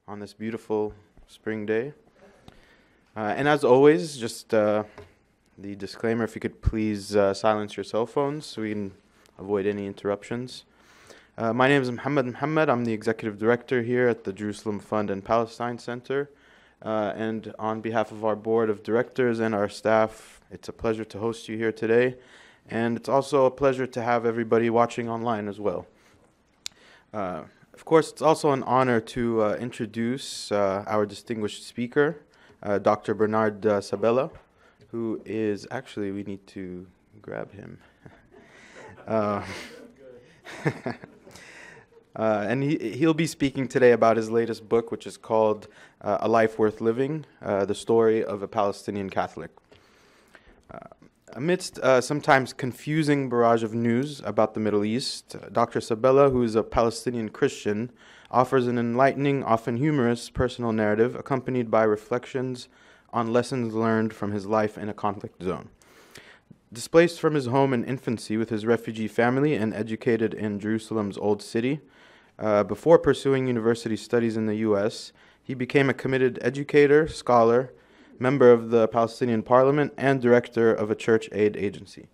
on this beautiful spring day. And as always, just the disclaimer, if you could please silence your cell phones so we can avoid any interruptions. My name is Muhammad. I'm the Executive Director here at the Jerusalem Fund and Palestine Center. And on behalf of our Board of Directors and our staff, it's a pleasure to host you here today. And it's also a pleasure to have everybody watching online as well. Of course, it's also an honor to introduce our distinguished speaker, Dr. Bernard Sabella, who is actually, we need to grab him. And he'll be speaking today about his latest book, which is called A Life Worth Living, the Story of a Palestinian Catholic. Amidst sometimes confusing barrage of news about the Middle East, Dr. Sabella, who is a Palestinian Christian, offers an enlightening, often humorous, personal narrative accompanied by reflections on lessons learned from his life in a conflict zone. Displaced from his home in infancy with his refugee family and educated in Jerusalem's Old City, before pursuing university studies in the U.S., he became a committed educator, scholar, member of the Palestinian Parliament, and director of a church aid agency.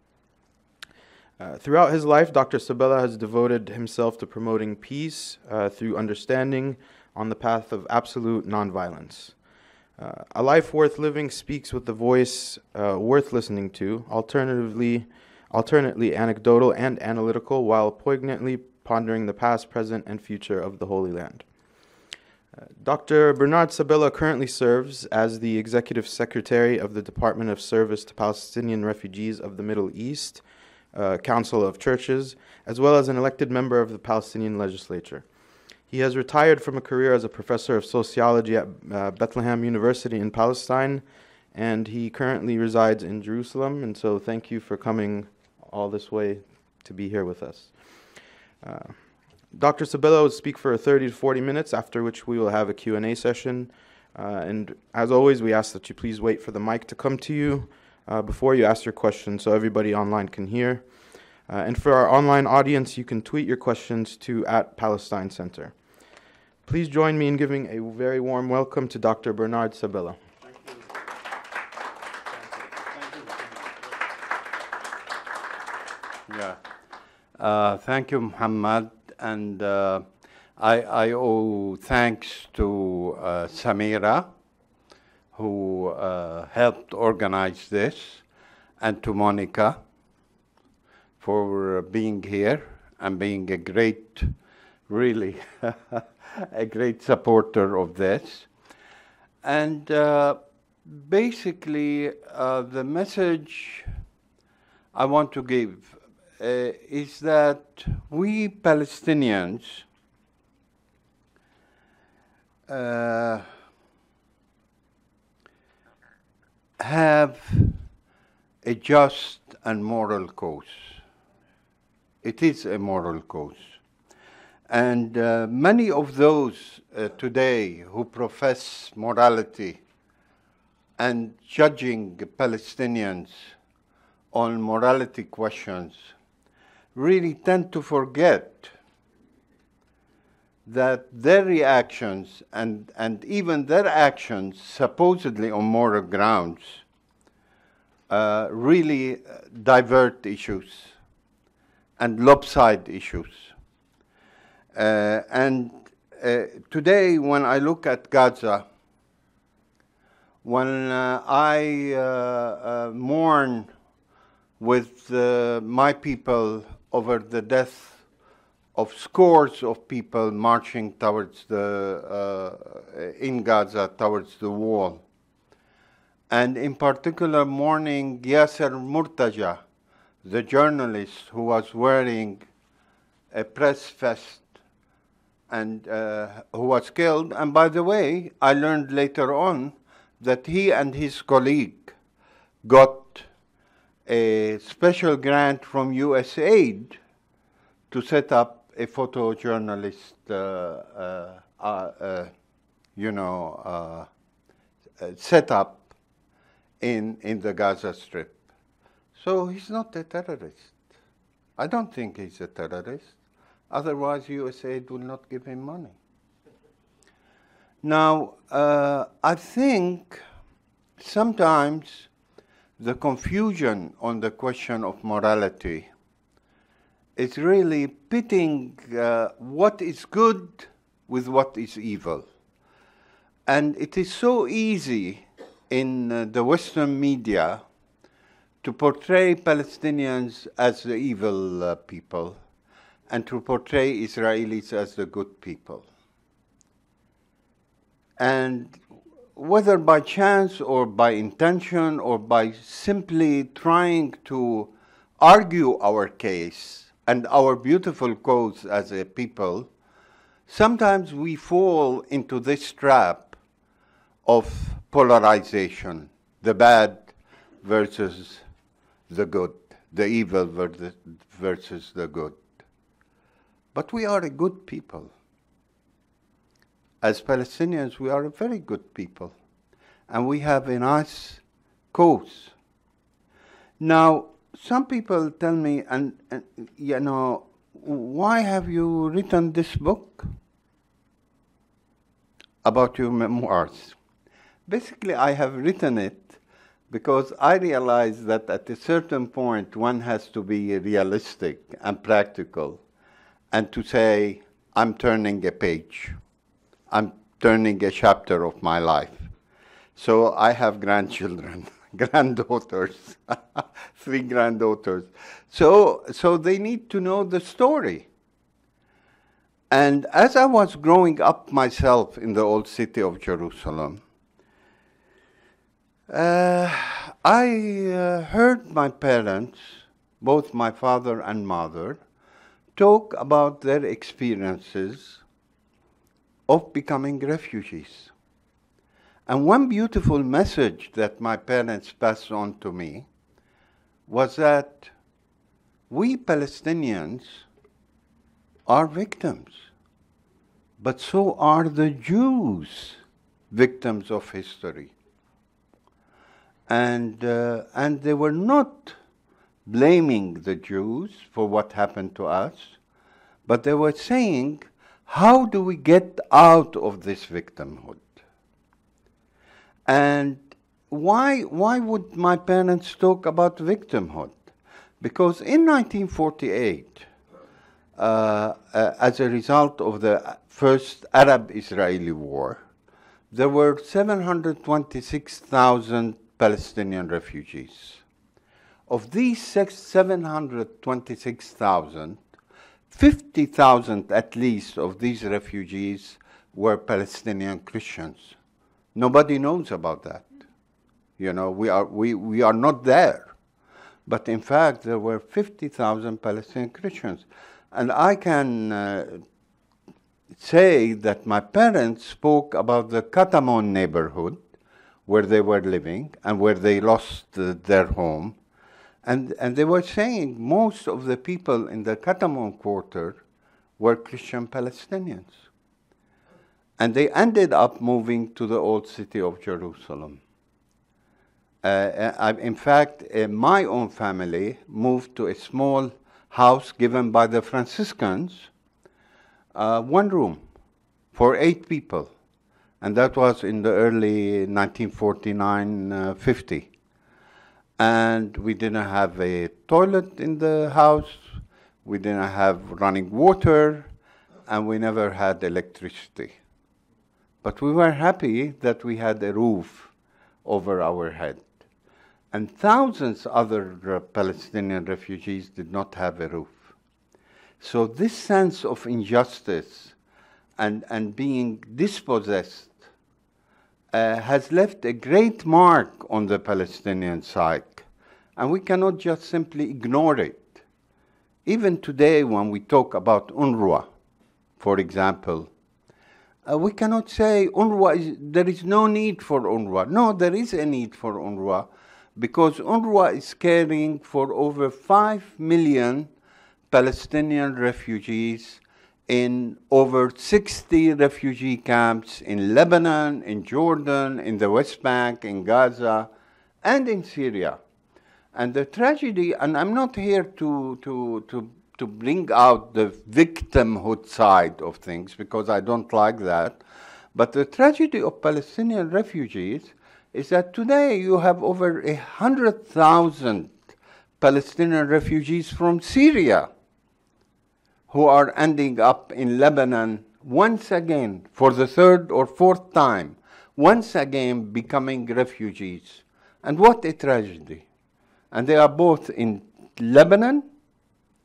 Throughout his life, Dr. Sabella has devoted himself to promoting peace through understanding on the path of absolute nonviolence. A Life Worth Living speaks with a voice worth listening to, alternately anecdotal and analytical, while poignantly pondering the past, present, and future of the Holy Land. Dr. Bernard Sabella currently serves as the Executive Secretary of the Department of Service to Palestinian Refugees of the Middle East, Council of Churches, as well as an elected member of the Palestinian legislature. He has retired from a career as a professor of sociology at Bethlehem University in Palestine, and he currently resides in Jerusalem, and so thank you for coming all this way to be here with us. Dr. Sabella will speak for 30 to 40 minutes, after which we will have a Q&A session. And as always, we ask that you please wait for the mic to come to you before you ask your question so everybody online can hear. And for our online audience, you can tweet your questions to @Palestine Center. Please join me in giving a very warm welcome to Dr. Bernard Sabella. Thank you, Muhammad. And I owe thanks to Samira, who helped organize this, and to Monica for being here and being a great, really, a great supporter of this. And basically, the message I want to give is that we Palestinians have a just and moral cause. It is a moral cause. And many of those today who profess morality and judging Palestinians on morality questions really tend to forget that their reactions and even their actions, supposedly on moral grounds, really divert issues and lopside issues. Today, when I look at Gaza, when I mourn with my people over the death of scores of people marching towards in Gaza towards the wall, and in particular mourning Yasser Murtaja, the journalist who was wearing a press vest and who was killed. And by the way, I learned later on that he and his colleague got a special grant from USAID to set up a photojournalist, setup in the Gaza Strip. So he's not a terrorist. I don't think he's a terrorist. Otherwise, USAID will not give him money. Now, I think sometimes the confusion on the question of morality is really pitting what is good with what is evil. And it is so easy in the Western media to portray Palestinians as the evil people and to portray Israelis as the good people. And whether by chance or by intention or by simply trying to argue our case and our beautiful cause as a people, sometimes we fall into this trap of polarization, the bad versus the good, the evil versus the good. But we are a good people. As Palestinians, we are a very good people, and we have a nice cause. Now, some people tell me, and you know, why have you written this book about your memoirs? Basically, I have written it because I realize that at a certain point, one has to be realistic and practical and to say, I'm turning a page. I'm turning a chapter of my life. So I have grandchildren, granddaughters, 3 granddaughters. So they need to know the story. And as I was growing up myself in the old city of Jerusalem, I heard my parents, both my father and mother, talk about their experiences of becoming refugees. And one beautiful message that my parents passed on to me was that we Palestinians are victims, but so are the Jews, victims of history. And they were not blaming the Jews for what happened to us, but they were saying, how do we get out of this victimhood? And why would my parents talk about victimhood? Because in 1948, as a result of the first Arab-Israeli war, there were 726,000 Palestinian refugees. Of these 726,000, 50,000 at least of these refugees were Palestinian Christians. Nobody knows about that. You know, we are not there. But in fact, there were 50,000 Palestinian Christians. And I can say that my parents spoke about the Katamon neighborhood where they were living and where they lost their home. And they were saying most of the people in the Katamon quarter were Christian Palestinians. And they ended up moving to the old city of Jerusalem. In fact, my own family moved to a small house given by the Franciscans, 1 room for 8 people. And that was in the early 1949-50. And we didn't have a toilet in the house, we didn't have running water, and we never had electricity. But we were happy that we had a roof over our head. And thousands other Palestinian refugees did not have a roof. So this sense of injustice and being dispossessed has left a great mark on the Palestinian psyche. And we cannot just simply ignore it. Even today, when we talk about UNRWA, for example, we cannot say there is no need for UNRWA. No, there is a need for UNRWA, because UNRWA is caring for over 5 million Palestinian refugees in over 60 refugee camps in Lebanon, in Jordan, in the West Bank, in Gaza, and in Syria. And the tragedy, and I'm not here to bring out the victimhood side of things, because I don't like that, But the tragedy of Palestinian refugees is that today you have over 100,000 Palestinian refugees from Syria who are ending up in Lebanon once again, for the third or fourth time, once again becoming refugees. And what a tragedy. And they are both in Lebanon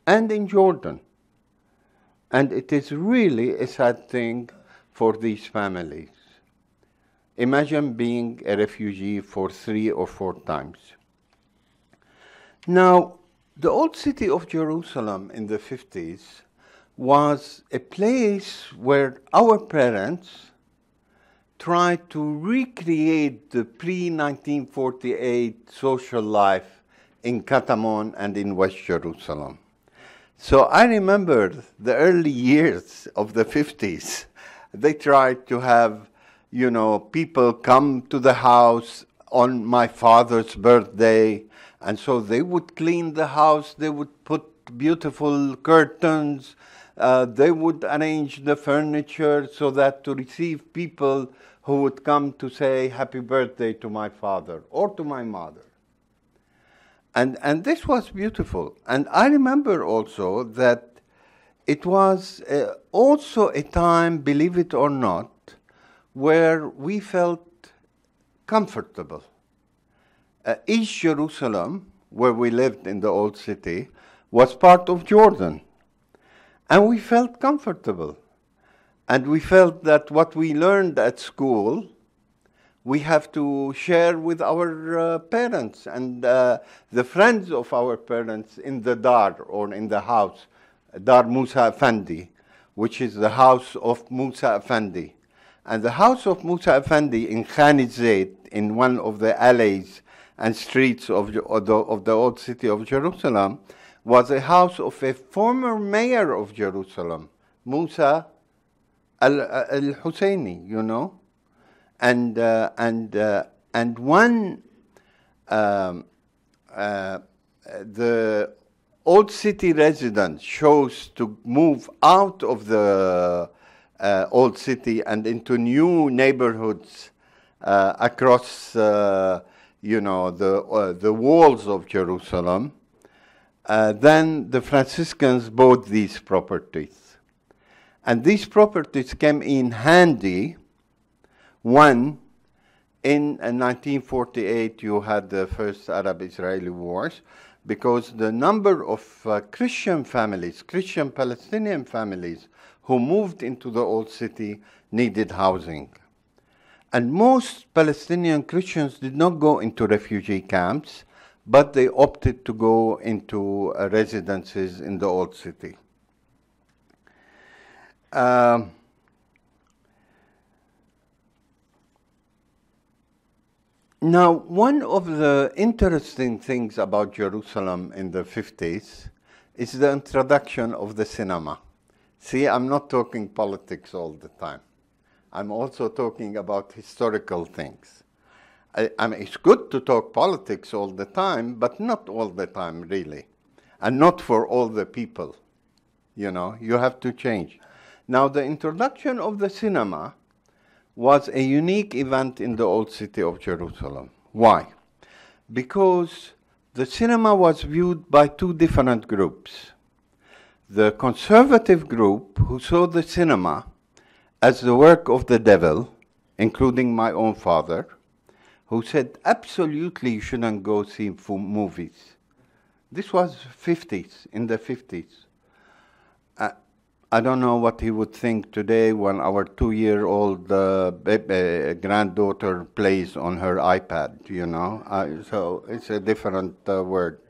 and in Jordan. And it is really a sad thing for these families. Imagine being a refugee for 3 or 4 times. Now, the old city of Jerusalem in the 50s was a place where our parents tried to recreate the pre-1948 social life in Katamon and in West Jerusalem. So I remember the early years of the 50s. They tried to have, people come to the house on my father's birthday, and so they would clean the house, they would put beautiful curtains, they would arrange the furniture so that to receive people who would come to say happy birthday to my father or to my mother. And this was beautiful. And I remember also that it was also a time, believe it or not, where we felt comfortable. East Jerusalem, where we lived in the old city, was part of Jordan. And we felt comfortable. And we felt that what we learned at school, we have to share with our parents and the friends of our parents in the Dar, or in the house, Dar Musa Effendi, which is the house of Musa Effendi. And the house of Musa Effendi in Khan Zayd, in one of the alleys and streets of the old city of Jerusalem, was a house of a former mayor of Jerusalem, Musa al-Husseini, and one the old city residents chose to move out of the old city and into new neighborhoods across the walls of Jerusalem. Then the Franciscans bought these properties. And these properties came in handy. One, in 1948, you had the first Arab-Israeli wars, because the number of Christian families, Christian Palestinian families, who moved into the old city needed housing. And most Palestinian Christians did not go into refugee camps, but they opted to go into residences in the old city. Now, one of the interesting things about Jerusalem in the 50s is the introduction of the cinema. See, I'm not talking politics all the time. I'm also talking about historical things. I mean, it's good to talk politics all the time, but not all the time, really. And not for all the people. You have to change. Now, the introduction of the cinema was a unique event in the old city of Jerusalem. Why? Because the cinema was viewed by 2 different groups. The conservative group, who saw the cinema as the work of the devil, including my own father, who said, absolutely you shouldn't go see movies. This was in the 50s. I don't know what he would think today when our 2-year-old granddaughter plays on her iPad, so it's a different word.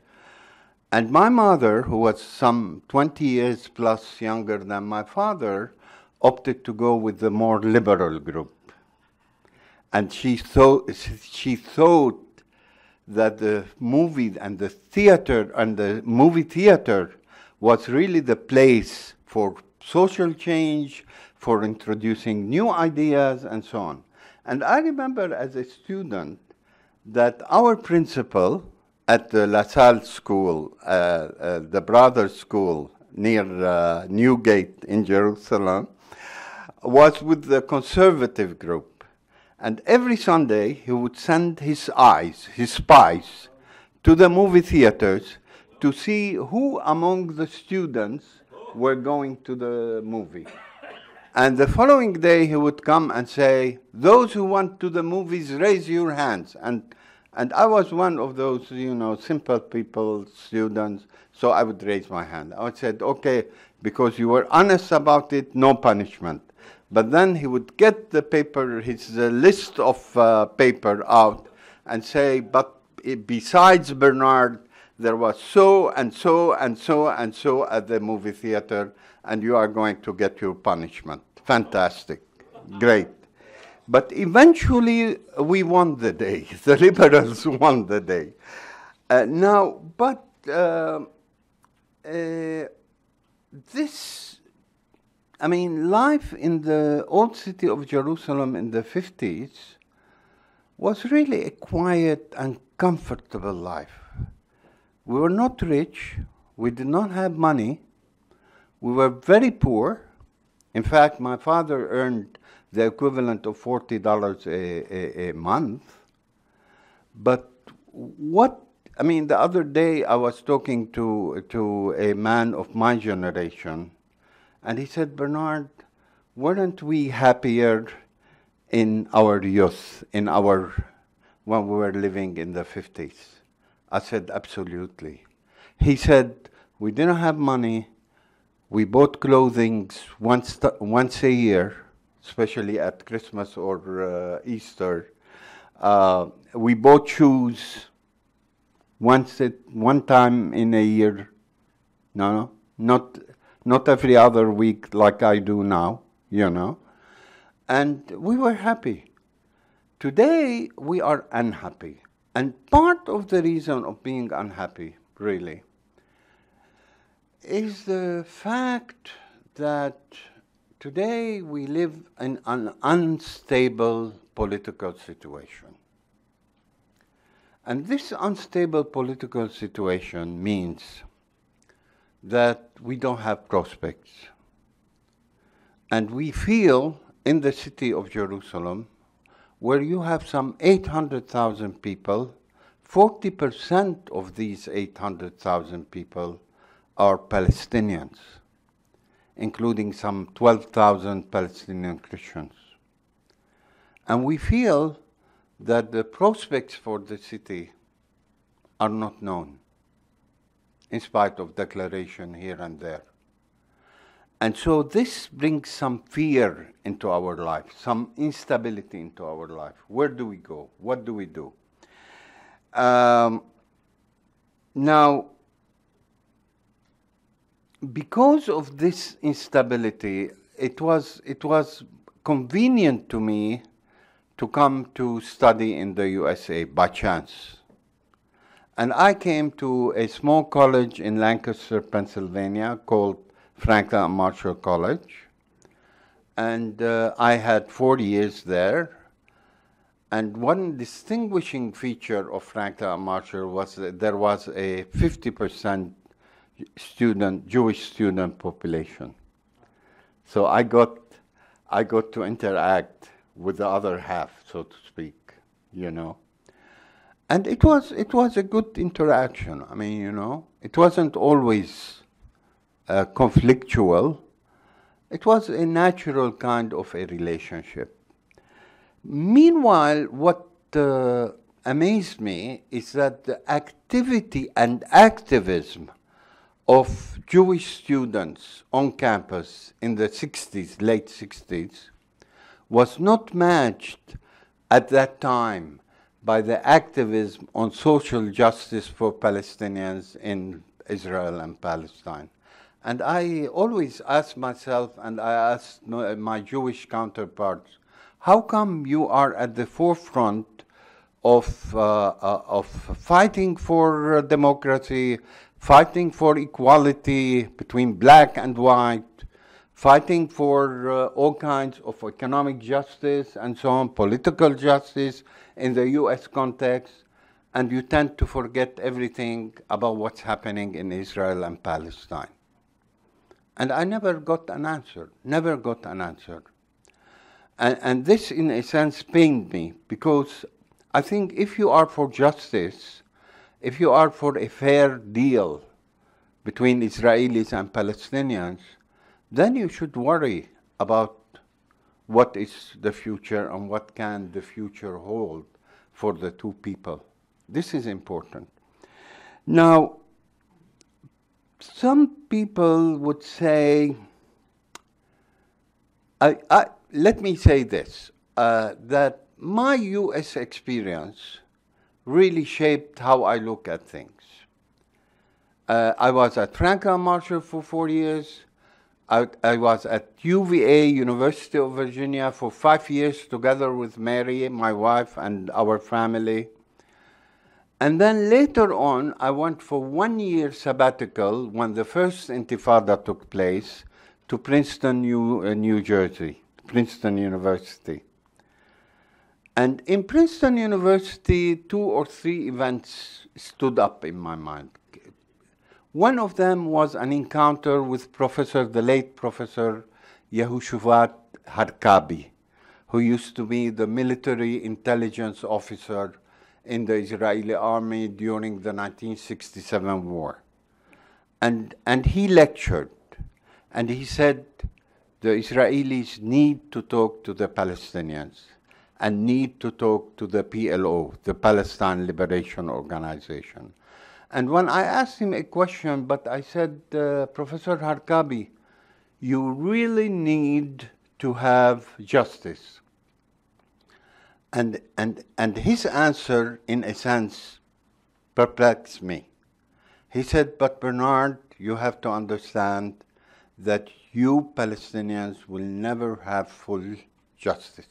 And my mother, who was some 20 years plus younger than my father, opted to go with the more liberal group. And she thought that the movie and the theater and the movie theater was really the place for social change, for introducing new ideas, and so on. And I remember as a student that our principal at the La Salle School, the Brothers School near Newgate in Jerusalem, was with the conservative group. And every Sunday, he would send his spies, to the movie theaters to see who among the students were going to the movie. And the following day, he would come and say, those who went to the movies, raise your hands. And I was one of those, simple people, students, so I would raise my hand. I would say, okay, because you were honest about it, no punishment. But then he would get the paper, his list of paper out and say, but besides Bernard, there was so and so and so and so at the movie theater, and you are going to get your punishment. Fantastic. Great. But eventually, we won the day. The liberals won the day. Life in the old city of Jerusalem in the 50s was really a quiet and comfortable life. We were not rich. We did not have money. We were very poor. In fact, my father earned the equivalent of $40 a month. But the other day I was talking to a man of my generation, and he said, Bernard, weren't we happier in our youth, when we were living in the 50s? I said, absolutely. He said, we didn't have money. We bought clothing once a year, especially at Christmas or Easter. We bought shoes one time in a year. No, not every other week like I do now, And we were happy. Today, we are unhappy. And part of the reason of being unhappy, really, is the fact that today we live in an unstable political situation. And this unstable political situation means that we don't have prospects. And we feel in the city of Jerusalem, where you have some 800,000 people, 40% of these 800,000 people are Palestinians, including some 12,000 Palestinian Christians. And we feel that the prospects for the city are not known, in spite of declaration here and there. And so this brings some fear into our life, some instability into our life. Where do we go? What do we do? Now, because of this instability, it was convenient to me to come to study in the USA by chance. And I came to a small college in Lancaster, Pennsylvania called Franklin and Marshall College. And I had 4 years there. And one distinguishing feature of Franklin and Marshall was that there was a 50% Jewish student population. So I got to interact with the other half, so to speak, And it was a good interaction. It wasn't always conflictual. It was a natural kind of a relationship. Meanwhile, what amazed me is that the activity and activism of Jewish students on campus in the 60s, late 60s, was not matched at that time by the activism on social justice for Palestinians in Israel and Palestine. And I always ask myself, and I ask my Jewish counterparts, how come you are at the forefront of fighting for democracy, fighting for equality between black and white, fighting for all kinds of economic justice and so on, political justice in the US context, and you tend to forget everything about what's happening in Israel and Palestine? And I never got an answer, And this, in a sense, pained me, because I think if you are for justice, if you are for a fair deal between Israelis and Palestinians, then you should worry about what is the future and what can the future hold for the two people. This is important. Now, some people would say, let me say this, that my US experience really shaped how I look at things. I was at Franklin Marshall for 4 years. I was at UVA, University of Virginia, for 5 years together with Mary, my wife, and our family. And then later on, I went for 1 year sabbatical when the first Intifada took place to Princeton, New Jersey, Princeton University. And in Princeton University, 2 or 3 events stood up in my mind. One of them was an encounter with the late Professor Yehushuvat Harkabi, who used to be the military intelligence officer in the Israeli army during the 1967 war. And he lectured, and he said the Israelis need to talk to the Palestinians and need to talk to the PLO, the Palestine Liberation Organization. And when I asked him a question, but I said, Professor Harkabi, you really need to have justice. And his answer, in a sense, perplexed me. He said, but Bernard, you have to understand that you Palestinians will never have full justice.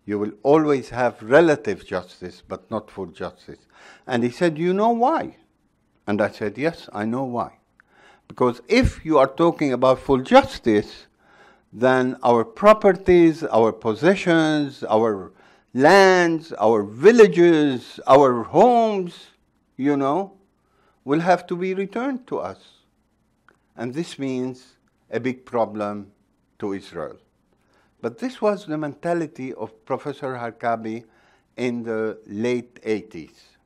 You will always have relative justice, but not full justice. And he said, you know why? And I said, yes, I know why. Because if you are talking about full justice, then our properties, our possessions, our lands, our villages, our homes, will have to be returned to us. And this means a big problem to Israel. But this was the mentality of Professor Harkabi in the late 80s.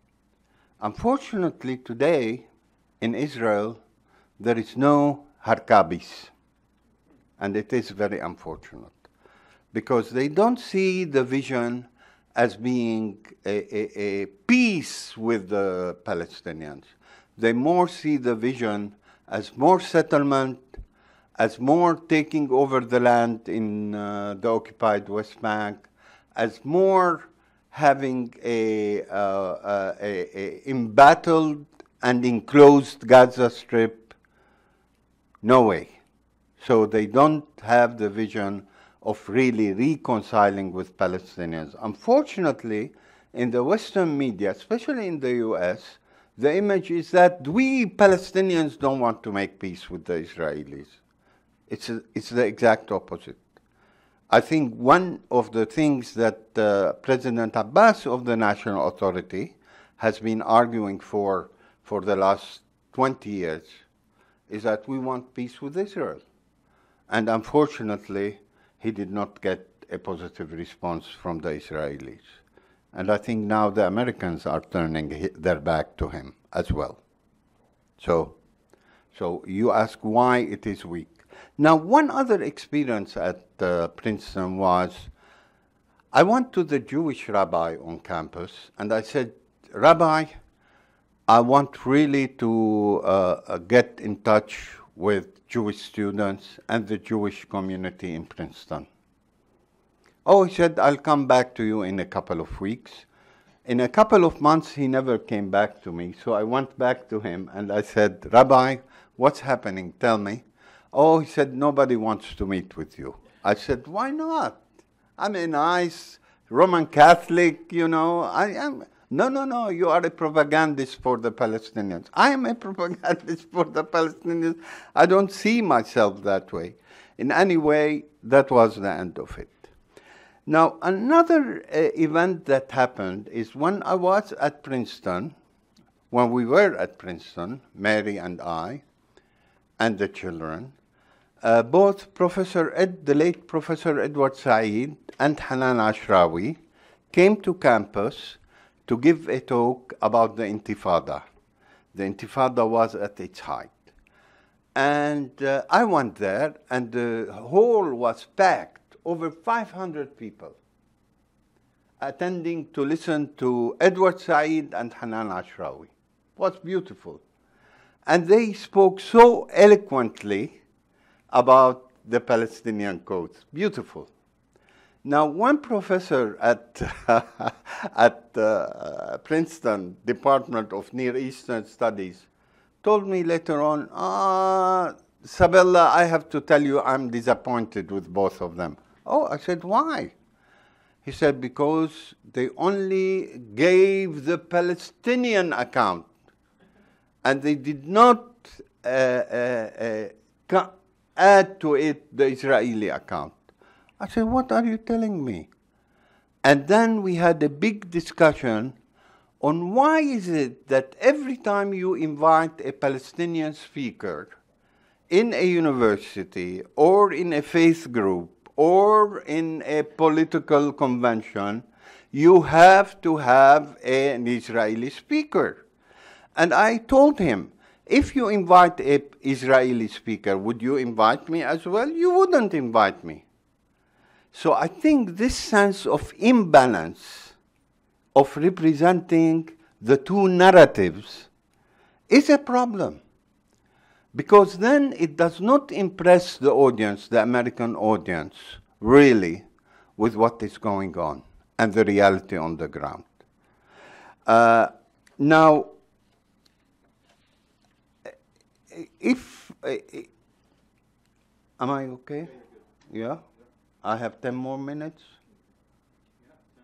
Unfortunately, today in Israel, there is no Harkabis. And it is very unfortunate, because they don't see the vision as being a peace with the Palestinians. They more see the vision as more settlement, as more taking over the land in the occupied West Bank, as more having a embattled and enclosed Gaza Strip. No way. So they don't have the vision of really reconciling with Palestinians. Unfortunately, in the Western media, especially in the US, the image is that we Palestinians don't want to make peace with the Israelis. It's the exact opposite. I think one of the things that President Abbas of the National Authority has been arguing for the last 20 years is that we want peace with Israel. And unfortunately, he did not get a positive response from the Israelis. And I think now the Americans are turning their back to him as well. So you ask why it is weak. Now, one other experience at Princeton was, I went to the Jewish rabbi on campus, and I said, Rabbi, I want really to get in touch with Jewish students and the Jewish community in Princeton. Oh, he said, I'll come back to you in a couple of weeks. In a couple of months, he never came back to me. So I went back to him and I said, Rabbi, what's happening? Tell me. Oh, he said, nobody wants to meet with you. I said, why not? I'm a nice Roman Catholic, I am. No, you are a propagandist for the Palestinians. I am a propagandist for the Palestinians. I don't see myself that way. In any way, that was the end of it. Now, another event that happened is when I was at Princeton, when we were at Princeton, Mary and I, and the children, both the late Professor Edward Said and Hanan Ashrawi came to campus to give a talk about the Intifada. The Intifada was at its height. And I went there, and the hall was packed, over 500 people, attending to listen to Edward Said and Hanan Ashrawi. It was beautiful. And they spoke so eloquently about the Palestinian cause. Beautiful. Now, one professor at Princeton Department of Near Eastern Studies told me later on, Sabella, I have to tell you I'm disappointed with both of them. Oh, I said, why? He said, because they only gave the Palestinian account, and they did not add to it the Israeli account. I said, what are you telling me? And then we had a big discussion on why is it that every time you invite a Palestinian speaker in a university or in a faith group or in a political convention, you have to have an Israeli speaker. And I told him, if you invite an Israeli speaker, would you invite me as well? You wouldn't invite me. So I think this sense of imbalance of representing the two narratives is a problem, because then it does not impress the audience, the American audience, really, with what is going on and the reality on the ground. Now, am I okay? Yeah? I have 10 more minutes?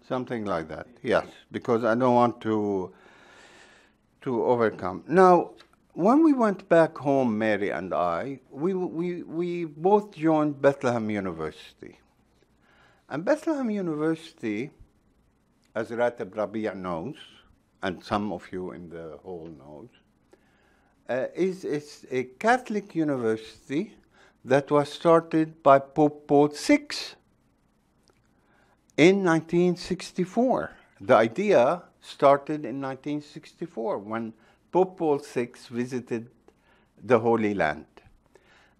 Something like that, yes, because I don't want to overcome. Now, when we went back home, Mary and I, we both joined Bethlehem University. And Bethlehem University, as Ratib Rabia knows, and some of you in the hall knows, is a Catholic university that was started by Pope Paul VI in 1964. The idea started in 1964 when Pope Paul VI visited the Holy Land.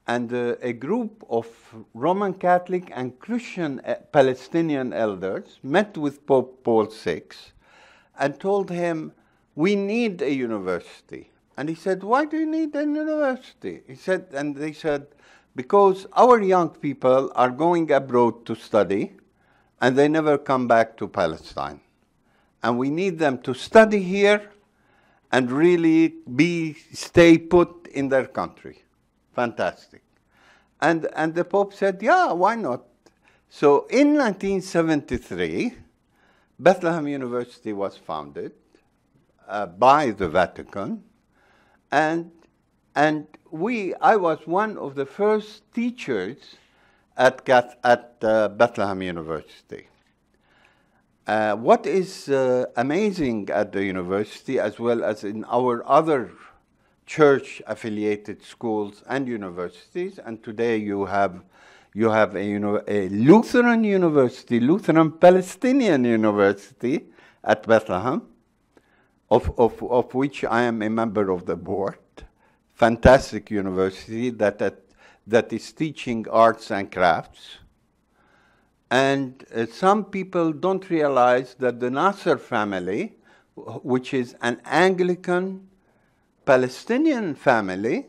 And a group of Roman Catholic and Christian Palestinian elders met with Pope Paul VI and told him, we need a university. And he said, why do you need a university? He said, and they said, because our young people are going abroad to study, and they never come back to Palestine. And we need them to study here and really stay put in their country. Fantastic. And the Pope said, yeah, why not? So in 1973, Bethlehem University was founded by the Vatican, and I was one of the first teachers at Bethlehem University. What is amazing at the university, as well as in our other church-affiliated schools and universities, and today you have a Lutheran university, Lutheran Palestinian University at Bethlehem, of which I am a member of the board. Fantastic university that is teaching arts and crafts. And some people don't realize that the Nasser family, which is an Anglican Palestinian family,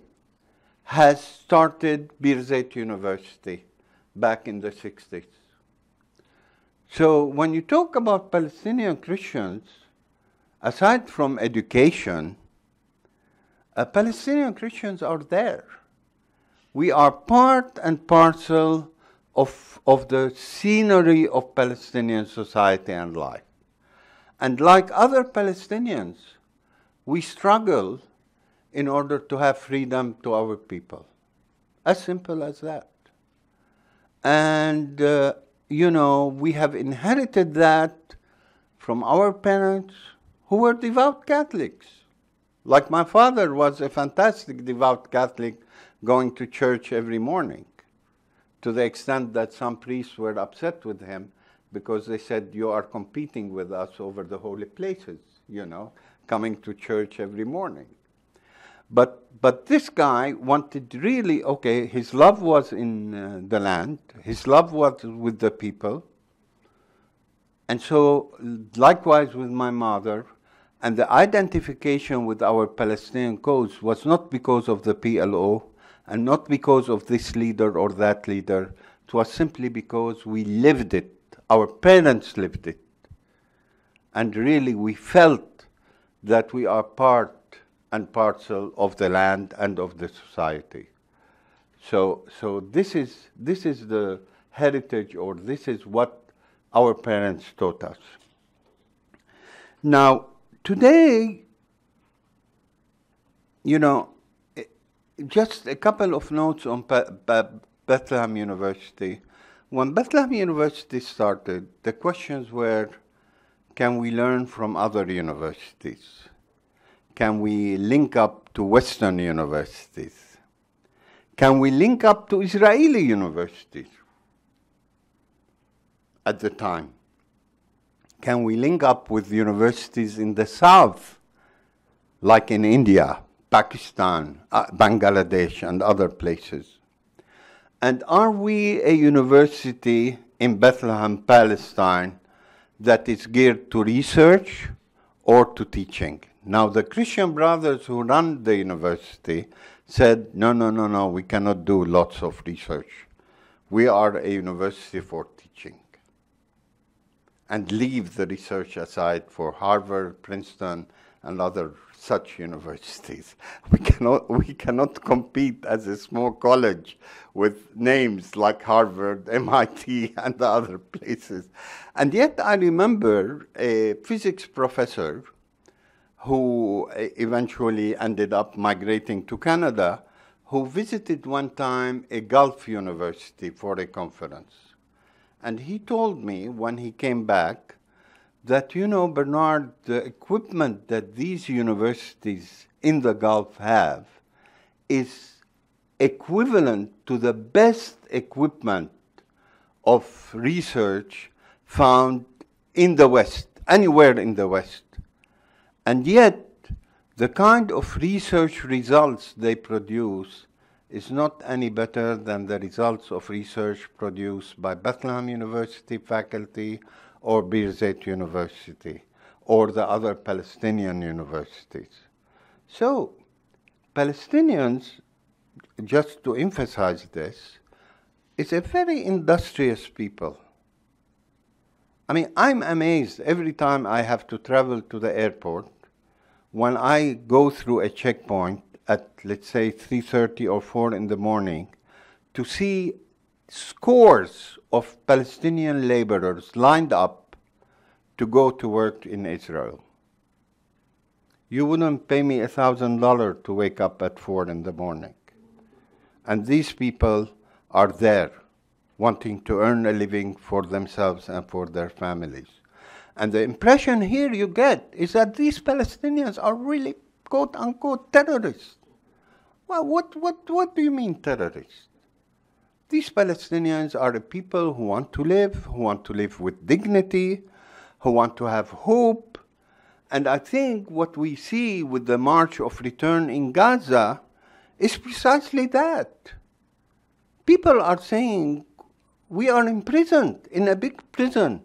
has started Birzeit University back in the 60s. So when you talk about Palestinian Christians, aside from education, Palestinian Christians are there. We are part and parcel of the scenery of Palestinian society and life. And like other Palestinians, we struggle in order to have freedom to our people. As simple as that. And, we have inherited that from our parents who were devout Catholics. Like my father was a fantastic devout Catholic going to church every morning. to the extent that some priests were upset with him because they said, you are competing with us over the holy places, you know, coming to church every morning. But this guy wanted really, okay, his love was in the land, his love was with the people, and so likewise with my mother, and the identification with our Palestinian cause was not because of the PLO, and not because of this leader or that leader. It was simply because we lived it. Our parents lived it. And really we felt that we are part and parcel of the land and of the society. So this is the heritage, or this is what our parents taught us. Now, today, you know, just a couple of notes on Bethlehem University. When Bethlehem University started, the questions were, can we learn from other universities? Can we link up to Western universities? Can we link up to Israeli universities at the time? Can we link up with universities in the south, like in India, Pakistan, Bangladesh, and other places? And are we a university in Bethlehem, Palestine, that is geared to research or to teaching? Now, the Christian brothers who run the university said, no, we cannot do lots of research. We are a university for teaching. And leave the research aside for Harvard, Princeton, and other such universities. We cannot compete as a small college with names like Harvard, MIT, and the other places. And yet I remember a physics professor who eventually ended up migrating to Canada, who visited one time a Gulf university for a conference. And he told me when he came back that, you know, Bernard, the equipment that these universities in the Gulf have is equivalent to the best equipment of research found in the West, anywhere in the West. And yet, the kind of research results they produce is not any better than the results of research produced by Bethlehem University faculty or Birzeit University or the other Palestinian universities. So, Palestinians, just to emphasize this, is a very industrious people. I mean, I'm amazed every time I have to travel to the airport. When I go through a checkpoint at, let's say, 3:30 or 4 in the morning, to see scores of Palestinian laborers lined up to go to work in Israel. You wouldn't pay me $1,000 to wake up at 4 in the morning. And these people are there, wanting to earn a living for themselves and for their families. And the impression here you get is that these Palestinians are really, quote-unquote, terrorists. Well, what do you mean terrorists? These Palestinians are a people who want to live with dignity, who want to have hope. And I think what we see with the March of Return in Gaza is precisely that. People are saying, we are imprisoned in a big prison.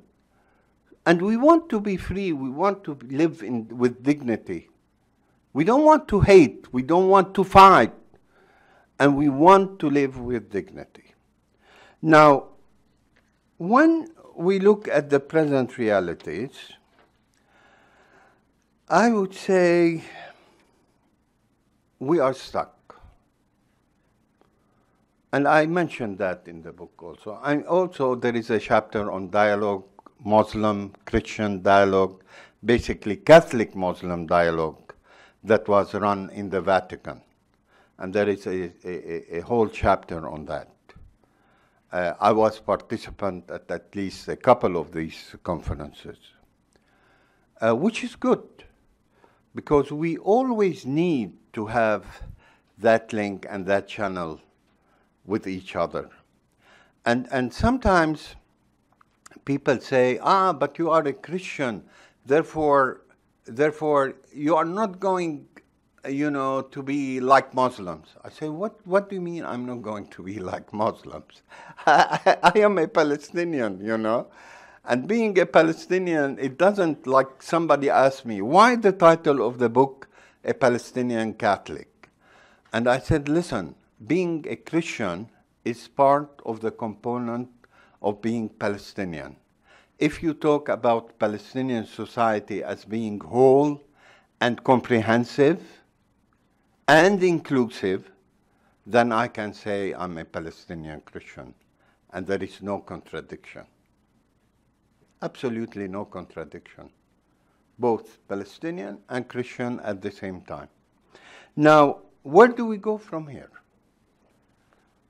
And we want to be free. We want to live with dignity. We don't want to hate. We don't want to fight. And we want to live with dignity. Now, when we look at the present realities, I would say we are stuck. And I mentioned that in the book also. And also there is a chapter on dialogue, Muslim-Christian dialogue, basically Catholic-Muslim dialogue that was run in the Vatican. And there is a whole chapter on that. I was participant at least a couple of these conferences, which is good, because we always need to have that link and that channel with each other. And sometimes people say, but you are a Christian, therefore you are not going, to be like Muslims. I say, what do you mean I'm not going to be like Muslims? I am a Palestinian, And being a Palestinian, it doesn't, like somebody asked me, why the title of the book, A Palestinian Catholic? And I said, listen, being a Christian is part of the component of being Palestinian. If you talk about Palestinian society as being whole and comprehensive and inclusive, then I can say I'm a Palestinian Christian, and there is no contradiction. Absolutely no contradiction. Both Palestinian and Christian at the same time. Now, where do we go from here?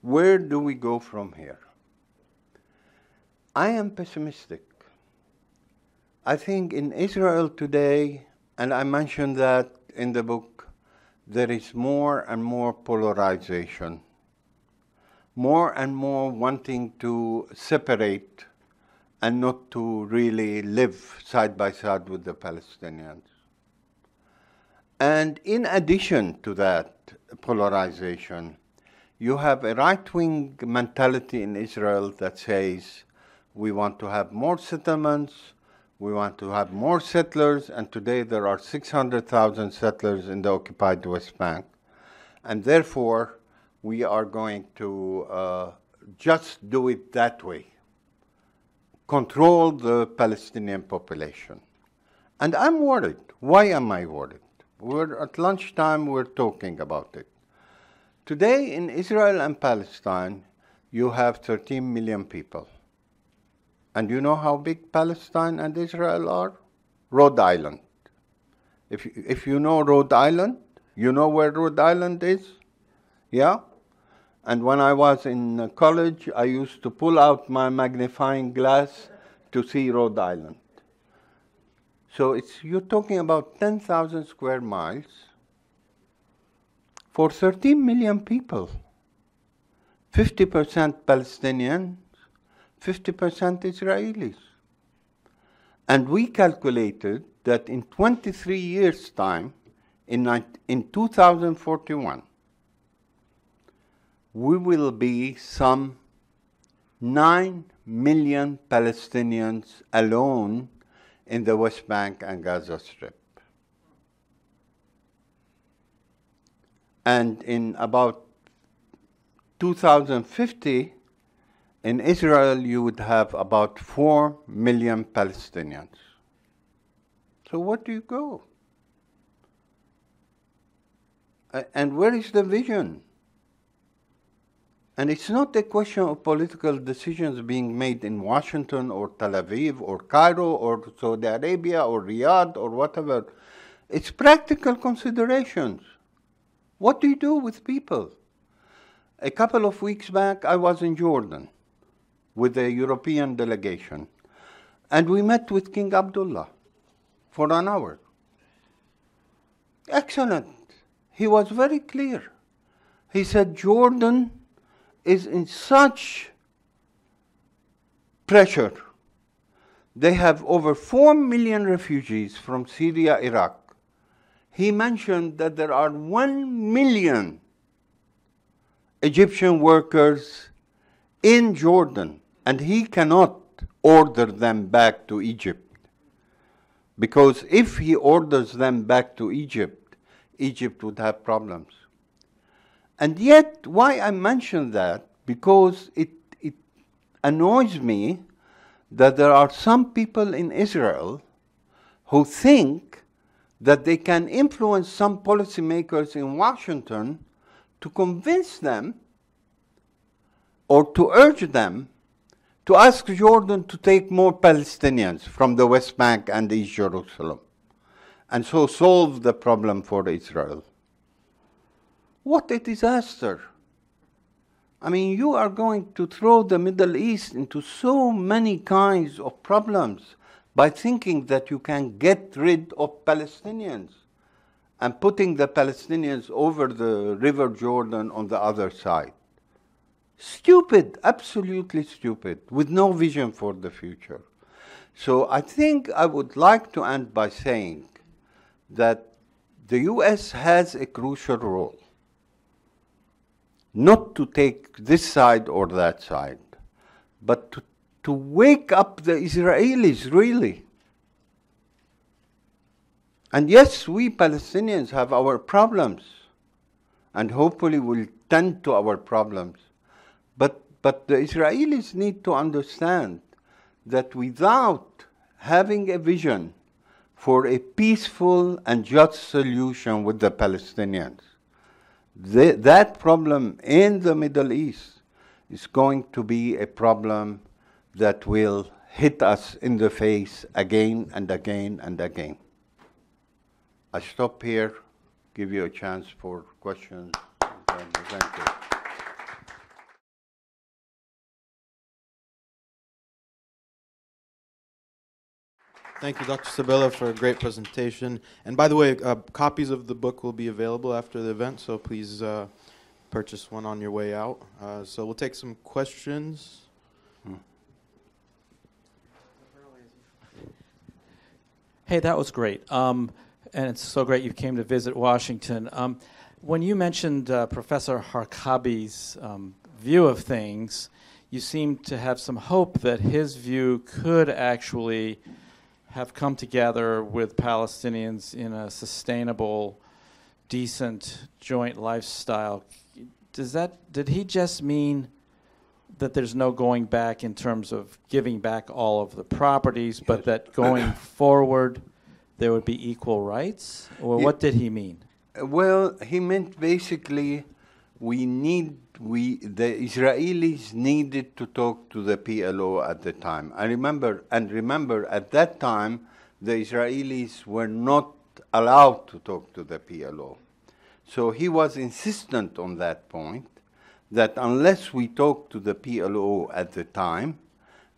Where do we go from here? I am pessimistic. I think in Israel today, and I mentioned that in the book, there is more and more polarization, more and more wanting to separate and not to really live side by side with the Palestinians. And in addition to that polarization, you have a right-wing mentality in Israel that says, we want to have more settlements, we want to have more settlers, and today there are 600,000 settlers in the occupied West Bank. And therefore, we are going to just do it that way. Control the Palestinian population. And I'm worried. Why am I worried? At lunchtime, we're talking about it. Today in Israel and Palestine, you have 13 million people. And you know how big Palestine and Israel are? Rhode Island. If you know Rhode Island, you know where Rhode Island is? Yeah? And when I was in college, I used to pull out my magnifying glass to see Rhode Island. So you're talking about 10,000 square miles for 13 million people. 50% Palestinian, 50% Israelis. And we calculated that in 23 years' time, in 2041, we will be some 9 million Palestinians alone in the West Bank and Gaza Strip. And in about 2050, in Israel, you would have about 4 million Palestinians. So where do you go? And where is the vision? And it's not a question of political decisions being made in Washington or Tel Aviv or Cairo or Saudi Arabia or Riyadh or whatever. It's practical considerations. What do you do with people? A couple of weeks back, I was in Jordan with a European delegation, and we met with King Abdullah for an hour. Excellent. He was very clear. He said, Jordan is in such pressure. They have over 4 million refugees from Syria, Iraq. He mentioned that there are 1 million Egyptian workers in Jordan, and he cannot order them back to Egypt. Because if he orders them back to Egypt, Egypt would have problems. And yet, why I mention that? Because it annoys me that there are some people in Israel who think that they can influence some policymakers in Washington to convince them or to urge them to ask Jordan to take more Palestinians from the West Bank and East Jerusalem, and so solve the problem for Israel. What a disaster. I mean, you are going to throw the Middle East into so many kinds of problems by thinking that you can get rid of Palestinians and putting the Palestinians over the River Jordan on the other side. Stupid, absolutely stupid, with no vision for the future. So I think I would like to end by saying that the US has a crucial role, not to take this side or that side, but to wake up the Israelis, really. And yes, we Palestinians have our problems, and hopefully we'll tend to our problems. But the Israelis need to understand that without having a vision for a peaceful and just solution with the Palestinians, that problem in the Middle East is going to be a problem that will hit us in the face again and again and again. I stop here, give you a chance for questions. Thank you. Thank you, Dr. Sabella, for a great presentation. And by the way, copies of the book will be available after the event, so please purchase one on your way out. So we'll take some questions. Hey, that was great. And it's so great you came to visit Washington. When you mentioned Professor Harkabi's view of things, you seemed to have some hope that his view could actually have come together with Palestinians in a sustainable, decent, joint lifestyle. Did he just mean that there's no going back in terms of giving back all of the properties, but that going forward there would be equal rights? Or what did he mean? Well, he meant basically the Israelis needed to talk to the PLO at the time. Remember at that time, the Israelis were not allowed to talk to the PLO. So he was insistent on that point, that unless we talk to the PLO at the time,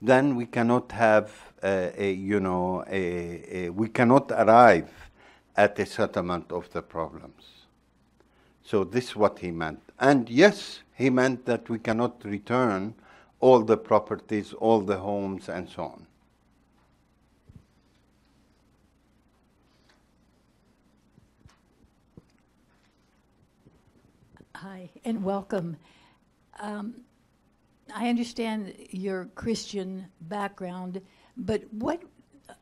then we cannot have we cannot arrive at a settlement of the problems. So this is what he meant. And yes, he meant that we cannot return all the properties, all the homes, and so on. Hi, and welcome. I understand your Christian background, but what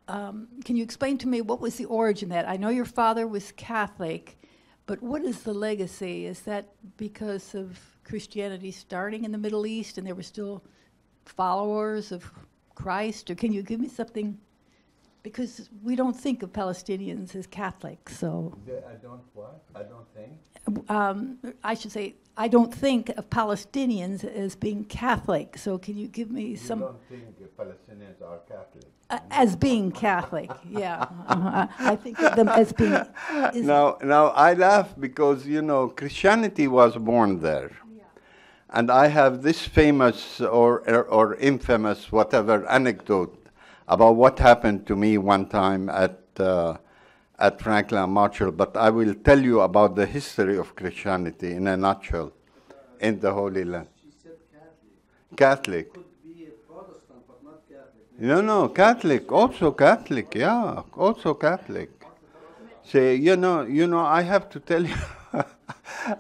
can you explain to me what was the origin of that? I know your father was Catholic, but what is the legacy? Is that because of Christianity starting in the Middle East and there were still followers of Christ? Or can you give me something? Because we don't think of Palestinians as Catholics, so. I don't what? I don't think? I should say, I don't think of Palestinians as being Catholic, so can you give me some? You don't think Palestinians are Catholic? As being Catholic, yeah. I think of them as being. Now I laugh because, Christianity was born there. Yeah. And I have this famous or infamous, whatever, anecdote about what happened to me one time at Franklin Marshall, but I will tell you about the history of Christianity in a nutshell in the Holy Land. She said Catholic. Catholic. Could be a Protestant, but not Catholic. No, Catholic, also Catholic, yeah, also Catholic. Say, I have to tell you,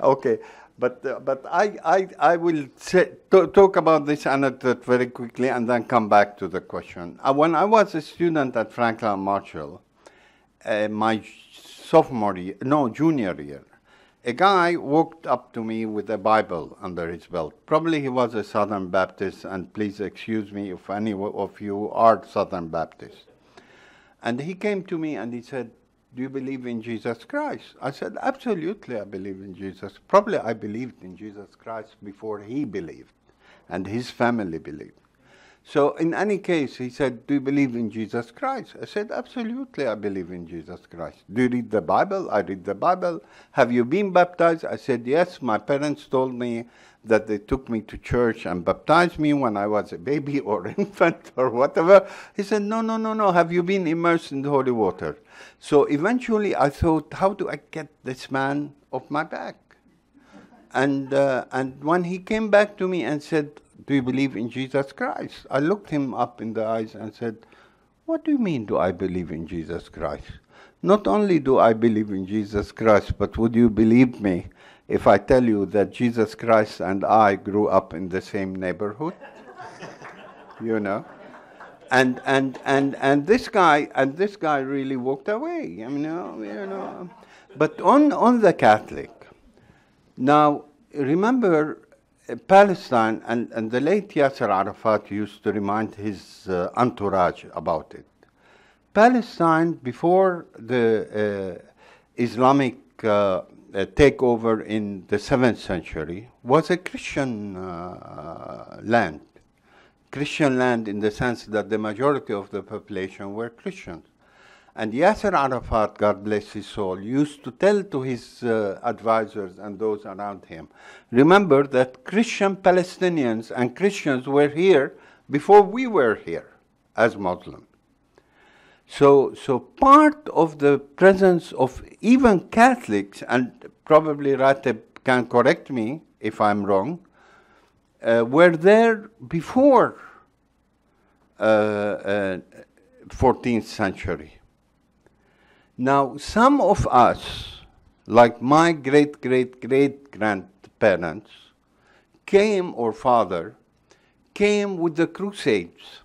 okay, but I will talk about this anecdote very quickly and then come back to the question. When I was a student at Franklin Marshall, my junior year, a guy walked up to me with a Bible under his belt. Probably he was a Southern Baptist, and please excuse me if any of you are Southern Baptist. And he came to me and he said, "Do you believe in Jesus Christ?" I said, "Absolutely, I believe in Jesus." Probably I believed in Jesus Christ before he believed, and his family believed. So in any case, he said, "Do you believe in Jesus Christ?" I said, "Absolutely, I believe in Jesus Christ." "Do you read the Bible?" "I read the Bible." "Have you been baptized?" I said, "Yes, my parents told me that they took me to church and baptized me when I was a baby or infant or whatever." He said, No. "Have you been immersed in the holy water?" So eventually I thought, how do I get this man off my back? And when he came back to me and said, "Do you believe in Jesus Christ?" I looked him up in the eyes and said, "What do you mean, do I believe in Jesus Christ? Not only do I believe in Jesus Christ, but would you believe me if I tell you that Jesus Christ and I grew up in the same neighborhood?" You know? And this guy really walked away, you know. But on the Catholic, now remember Palestine, and the late Yasser Arafat used to remind his entourage about it. Palestine, before the Islamic takeover in the 7th century, was a Christian land. Christian land in the sense that the majority of the population were Christians. And Yasser Arafat, God bless his soul, used to tell to his advisors and those around him, remember that Christian Palestinians and Christians were here before we were here as Muslims. So part of the presence of even Catholics, and probably Ratib can correct me if I'm wrong, were there before 14th century. Now, some of us, like my great-great-great-grandparents, came, or father, came with the Crusades,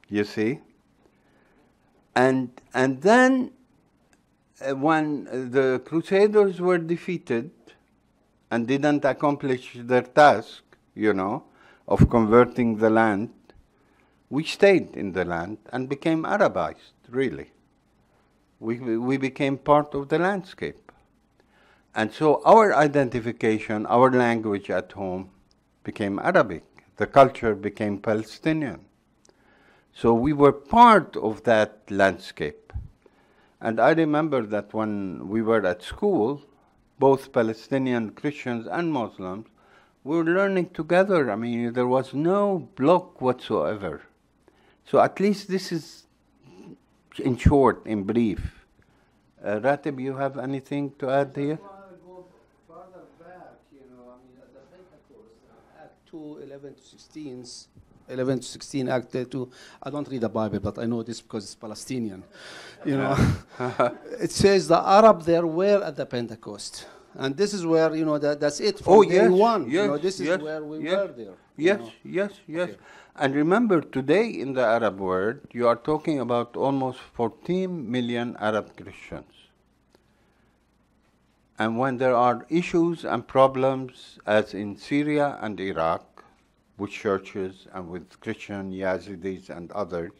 you see? And then when the Crusaders were defeated and didn't accomplish their task, you know, of converting the land, we stayed in the land and became Arabized, really. We became part of the landscape. And so our identification, our language at home became Arabic. The culture became Palestinian. So we were part of that landscape. And I remember that when we were at school, both Palestinian Christians and Muslims, we were learning together. I mean, there was no block whatsoever. So at least this is, in short, in brief. Ratib, you have anything to add here? I want to go further back, you know, I mean, at the Pentecost, Act 2, 11 to 16, Act 2. I don't read the Bible, but I know this because it's Palestinian. You know, it says the Arab there were at the Pentecost. And this is where, you know, that's it from day one. Yes, you know, this is where we were there. Yes, know. yes. Okay. And remember, today in the Arab world, you are talking about almost 14 million Arab Christians. And when there are issues and problems, as in Syria and Iraq, with churches and with Christian Yazidis and others,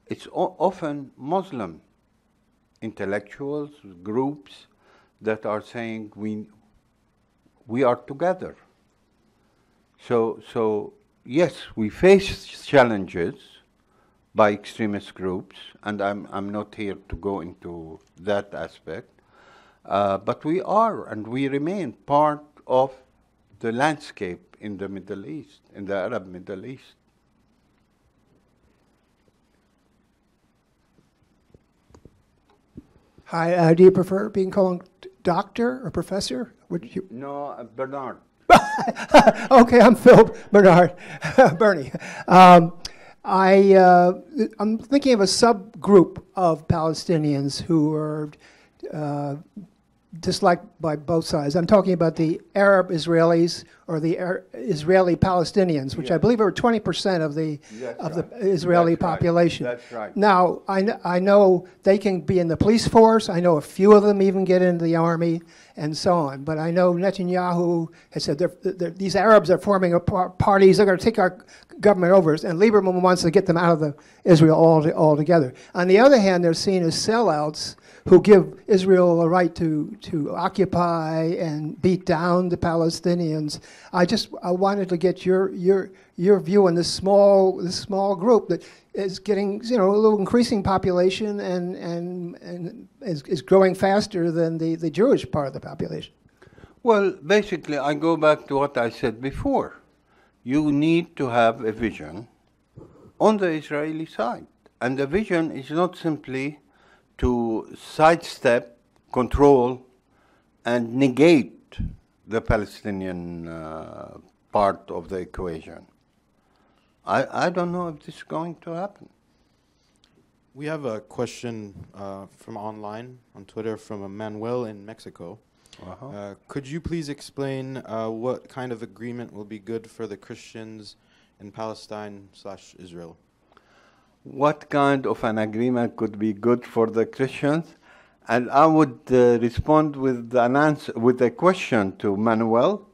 it's often Muslim intellectuals, groups that are saying we are together. So yes, we face challenges by extremist groups, and I'm not here to go into that aspect, but we are and we remain part of the landscape in the Middle East, in the Arab Middle East. Hi, do you prefer being called doctor or professor? Would you? No, Bernard. Okay, I'm Phil Bernard, Bernie. I'm thinking of a subgroup of Palestinians who are disliked by both sides. I'm talking about the Arab Israelis or the Israeli Palestinians, which I believe are 20% of the Israeli population. That's right. Now, I know they can be in the police force. I know a few of them even get into the army and so on. But I know Netanyahu has said these Arabs are forming parties. They're going to take our government over. And Lieberman wants to get them out of Israel altogether. On the other hand, they're seen as sellouts who give Israel a right to occupy and beat down the Palestinians. I wanted to get your view on this small group that is getting a little increasing population and is growing faster than the Jewish part of the population. Well, basically, I go back to what I said before. You need to have a vision on the Israeli side, and the vision is not simply to sidestep, control, and negate the Palestinian part of the equation. I don't know if this is going to happen. We have a question from online on Twitter from Manuel in Mexico. Could you please explain what kind of agreement will be good for the Christians in Palestine/Israel? What kind of an agreement could be good for the Christians? And I would respond with an answer, with a question to Manuel.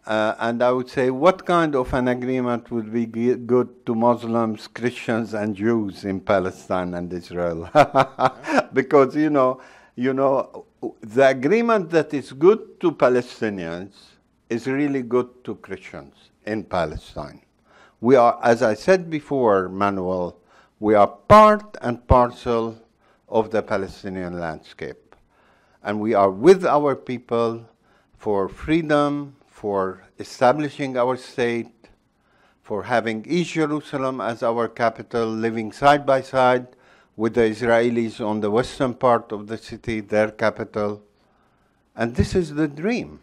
And I would say, what kind of an agreement would be good to Muslims, Christians, and Jews in Palestine and Israel? Because, you know, the agreement that is good to Palestinians is really good to Christians in Palestine. We are, as I said before, Manuel, we are part and parcel of the Palestinian landscape. And we are with our people for freedom, for establishing our state, for having East Jerusalem as our capital, living side by side with the Israelis on the western part of the city, their capital. And this is the dream.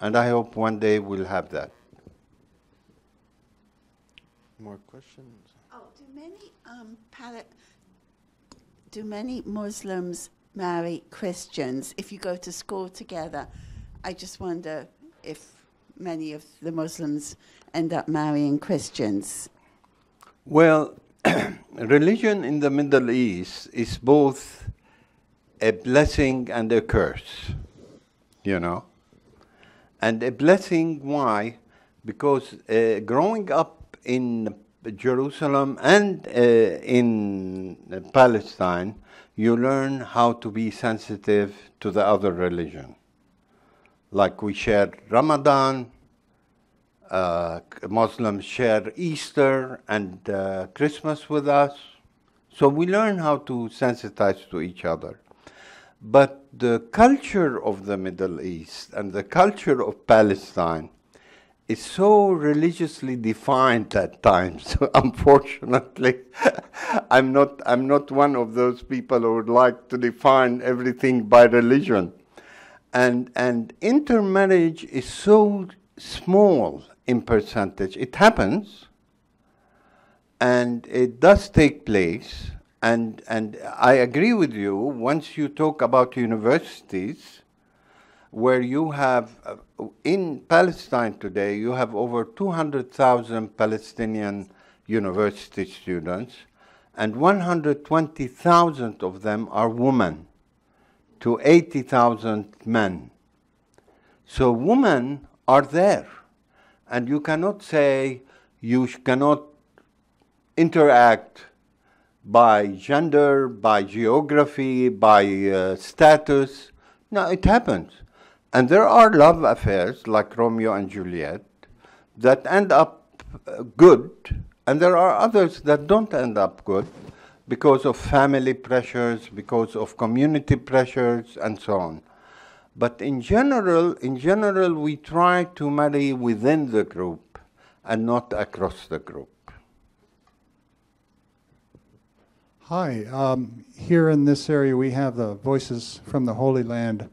And I hope one day we'll have that. More questions? Oh, do many Muslims marry Christians? If you go to school together, I just wonder if many of the Muslims end up marrying Christians. Well, religion in the Middle East is both a blessing and a curse, you know. And a blessing, why? Because growing up in Jerusalem and in Palestine, you learn how to be sensitive to the other religion. Like we share Ramadan, Muslims share Easter and Christmas with us. So we learn how to sensitize to each other. But the culture of the Middle East and the culture of Palestine is so religiously defined at times. Unfortunately, I'm not one of those people who would like to define everything by religion. And intermarriage is so small in percentage. It happens, and it does take place. And I agree with you, once you talk about universities, where you have, in Palestine today, you have over 200,000 Palestinian university students, and 120,000 of them are women, to 80,000 men. So women are there, and you cannot say you cannot interact by gender, by geography, by status. No, it happens. And there are love affairs like Romeo and Juliet that end up good, and there are others that don't end up good because of family pressures, because of community pressures, and so on. But in general, we try to marry within the group and not across the group. Hi, here in this area we have the Voices from the Holy Land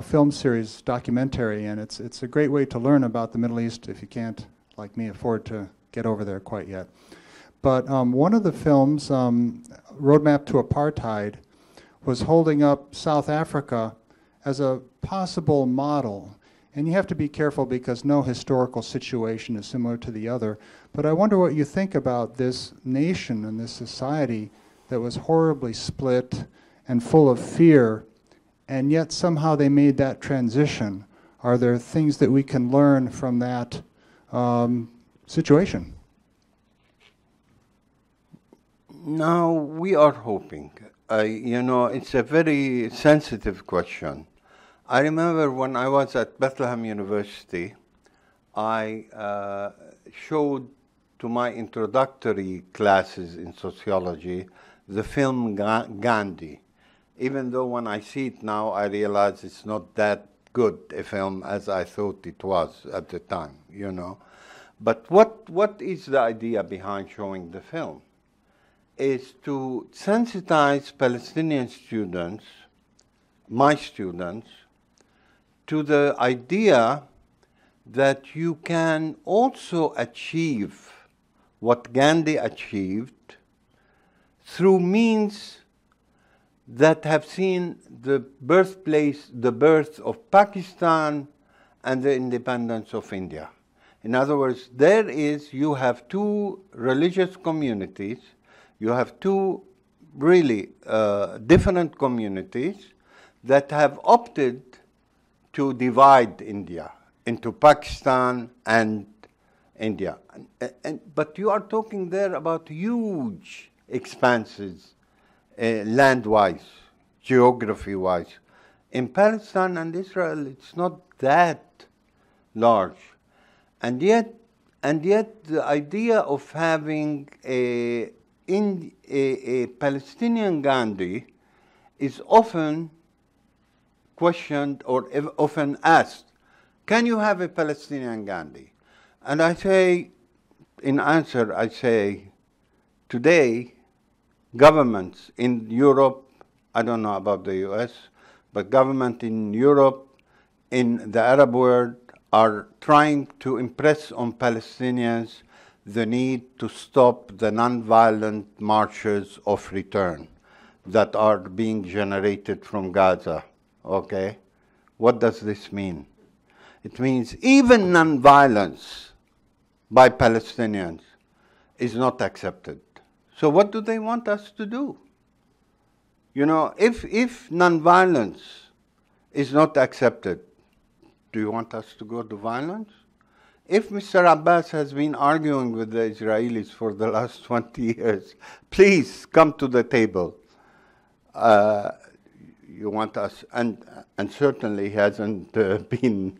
film series documentary, and it's a great way to learn about the Middle East if you can't, like me, afford to get over there quite yet. But one of the films, Roadmap to Apartheid, was holding up South Africa as a possible model. And you have to be careful because no historical situation is similar to the other. But I wonder what you think about this nation and this society that was horribly split and full of fear, and yet somehow they made that transition. Are there things that we can learn from that situation? No, we are hoping. It's a very sensitive question. I remember when I was at Bethlehem University, I showed to my introductory classes in sociology the film Gandhi. Even though when I see it now, I realize it's not that good a film as I thought it was at the time, you know. But what is the idea behind showing the film? Is to sensitize Palestinian students, my students, to the idea that you can also achieve what Gandhi achieved through means that have seen the birth of Pakistan and the independence of India. In other words, you have two religious communities, you have two really different communities that have opted to divide India into Pakistan and India. But you are talking there about huge expanses, land-wise, geography-wise. In Palestine and Israel, it's not that large. And yet the idea of having a Palestinian Gandhi is often questioned or often asked, can you have a Palestinian Gandhi? And I say, in answer, I say, today, governments in Europe, I don't know about the US, but government in Europe, in the Arab world, are trying to impress on Palestinians the need to stop the nonviolent marches of return that are being generated from Gaza, okay? What does this mean? It means even nonviolence by Palestinians is not accepted. So what do they want us to do? You know, if nonviolence is not accepted, do you want us to go to violence? If Mr. Abbas has been arguing with the Israelis for the last 20 years, please come to the table. You want us, and certainly hasn't been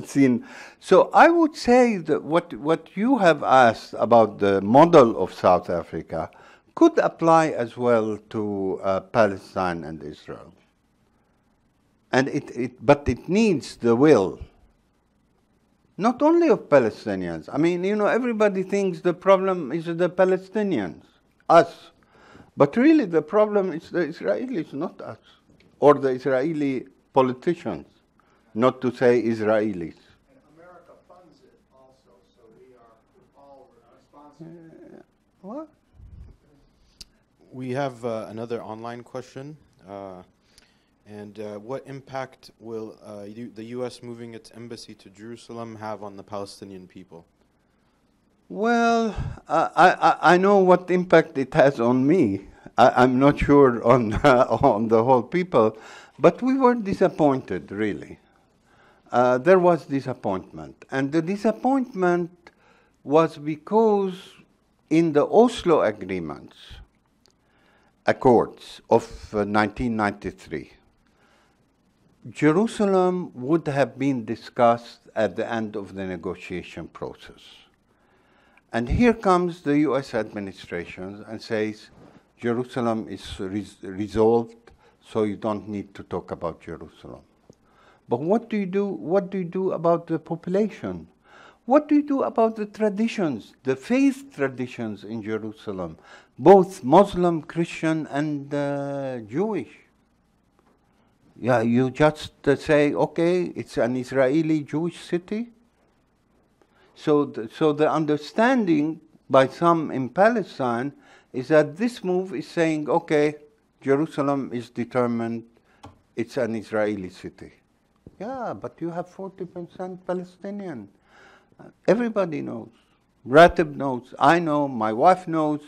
seen. So I would say that what you have asked about the model of South Africa could apply as well to Palestine and Israel. And but it needs the will, not only of Palestinians. I mean, you know, everybody thinks the problem is the Palestinians, us. But really the problem is the Israelis, not us, or the Israeli politicians, not to say Israelis. And America funds it also, so we are all responsible. What? We have another online question. What impact will the U.S. moving its embassy to Jerusalem have on the Palestinian people? Well, I know what impact it has on me. I'm not sure on on the whole people, but we were disappointed, really. There was disappointment. And the disappointment was because in the Oslo Accords of 1993, Jerusalem would have been discussed at the end of the negotiation process. And here comes the US administration and says, Jerusalem is resolved, so you don't need to talk about Jerusalem. But what do you do? What do you do about the population? What do you do about the traditions, the faith traditions in Jerusalem, both Muslim, Christian, and Jewish? Yeah, you just say, okay, it's an Israeli Jewish city. So the understanding by some in Palestine is that this move is saying, okay, Jerusalem is determined, it's an Israeli city. Yeah, but you have 40% Palestinian. Everybody knows. Ratib knows, I know, my wife knows,